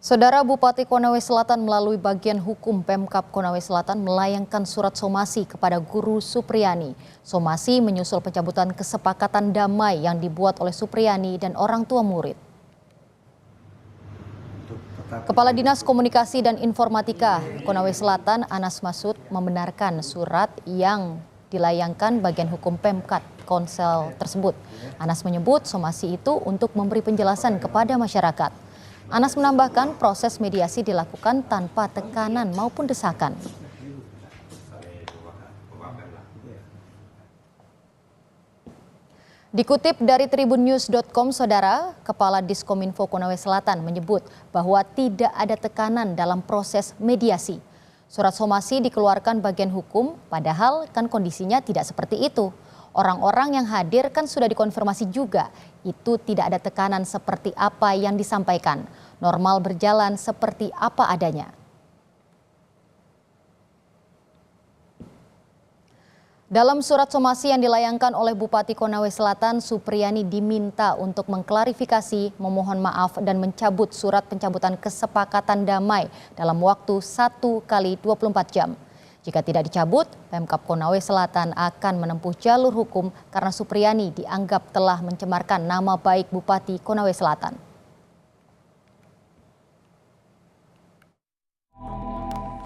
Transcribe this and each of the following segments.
Saudara Bupati Konawe Selatan melalui bagian hukum Pemkab Konawe Selatan melayangkan surat somasi kepada Guru Supriyani. Somasi menyusul pencabutan kesepakatan damai yang dibuat oleh Supriyani dan orang tua murid. Kepala Dinas Komunikasi dan Informatika Konawe Selatan Anas Masud membenarkan surat yang dilayangkan bagian hukum Pemkab Konsel tersebut. Anas menyebut somasi itu untuk memberi penjelasan kepada masyarakat. Anas menambahkan proses mediasi dilakukan tanpa tekanan maupun desakan. Dikutip dari tribunnews.com, Saudara, Kepala Diskominfo Konawe Selatan menyebut bahwa tidak ada tekanan dalam proses mediasi. Surat somasi dikeluarkan bagian hukum, padahal kan kondisinya tidak seperti itu. Orang-orang yang hadir kan sudah dikonfirmasi juga, itu tidak ada tekanan seperti apa yang disampaikan. Normal berjalan seperti apa adanya. Dalam surat somasi yang dilayangkan oleh Bupati Konawe Selatan, Supriyani diminta untuk mengklarifikasi, memohon maaf dan mencabut surat pencabutan kesepakatan damai dalam waktu 1 kali 24 jam. Jika tidak dicabut, Pemkab Konawe Selatan akan menempuh jalur hukum karena Supriyani dianggap telah mencemarkan nama baik Bupati Konawe Selatan.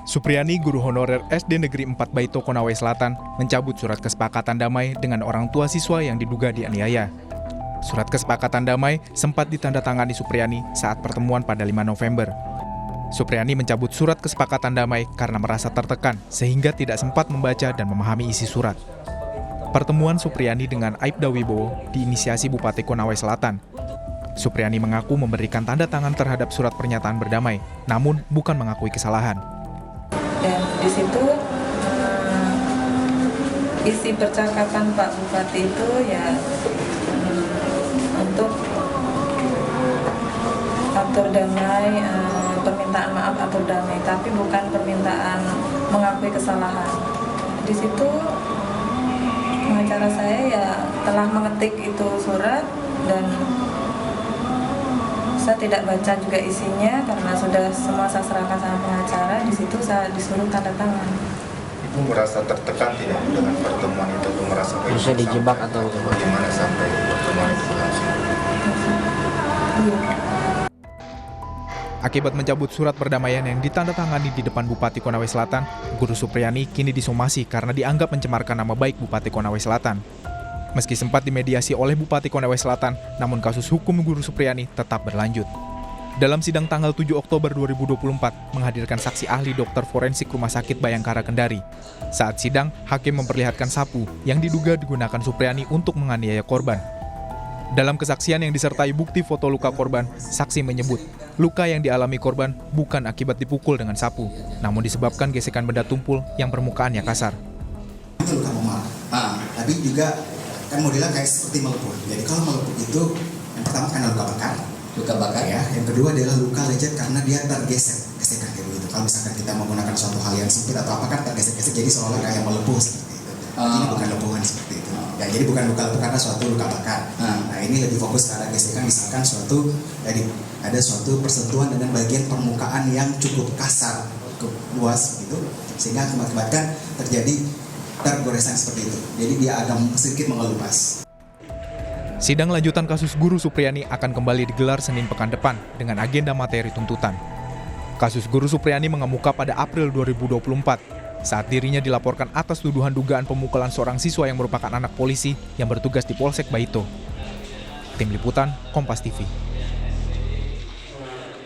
Supriyani, guru honorer SD Negeri 4 Baito Konawe Selatan, mencabut surat kesepakatan damai dengan orang tua siswa yang diduga dianiaya. Surat kesepakatan damai sempat ditandatangani Supriyani saat pertemuan pada 5 November. Supriyani mencabut surat kesepakatan damai karena merasa tertekan sehingga tidak sempat membaca dan memahami isi surat. Pertemuan Supriyani dengan Aibda Wibowo diinisiasi Bupati Konawe Selatan. Supriyani mengaku memberikan tanda tangan terhadap surat pernyataan berdamai, namun bukan mengakui kesalahan. Dan di situ isi percakapan Pak Bupati itu ya untuk atur damai, permintaan maaf atur damai, tapi bukan permintaan mengakui kesalahan. Di situ pengacara saya ya telah mengetik itu surat dan saya tidak baca juga isinya karena sudah semua saya serahkan sama pengacara. Di situ saya disuruh tanda tangan. Ibu merasa tertekan tidak dengan pertemuan itu? Ibu merasa bisa dijebak atau bagaimana sampai pertemuan itu berlangsung? Iya. Akibat mencabut surat perdamaian yang ditandatangani di depan Bupati Konawe Selatan, Guru Supriyani kini disomasi karena dianggap mencemarkan nama baik Bupati Konawe Selatan. Meski sempat dimediasi oleh Bupati Konawe Selatan, namun kasus hukum Guru Supriyani tetap berlanjut. Dalam sidang tanggal 7 Oktober 2024, menghadirkan saksi ahli dokter forensik Rumah Sakit Bayangkara Kendari. Saat sidang, hakim memperlihatkan sapu yang diduga digunakan Supriyani untuk menganiaya korban. Dalam kesaksian yang disertai bukti foto luka korban, saksi menyebut luka yang dialami korban bukan akibat dipukul dengan sapu, namun disebabkan gesekan benda tumpul yang permukaannya kasar. Itu luka memar, tapi juga kan modelnya kayak seperti melepuh. Jadi kalau melepuh itu yang pertama karena luka bakar ya. Yang kedua adalah luka lecet karena dia tergesek-gesekan kayak begitu. Kalau misalkan kita menggunakan suatu hal yang sempit atau apa kan tergesek-gesek jadi seolah kayak melepuh seperti itu. Ini bukan lepuhan seperti itu. Ya, jadi bukan luka lepuh karena suatu luka bakar. Nah ini lebih fokus ke arah gesekan, misalkan suatu jadi ada suatu persentuhan dengan bagian permukaan yang cukup kasar, cukup luas gitu, sehingga mengakibatkan terjadi tergoresan seperti itu. Jadi dia agak sedikit mengelupas. Sidang lanjutan kasus Guru Supriyani akan kembali digelar Senin pekan depan dengan agenda materi tuntutan. Kasus Guru Supriyani mengemuka pada April 2024 saat dirinya dilaporkan atas tuduhan dugaan pemukulan seorang siswa yang merupakan anak polisi yang bertugas di Polsek Baito. Tim Liputan, Kompas TV.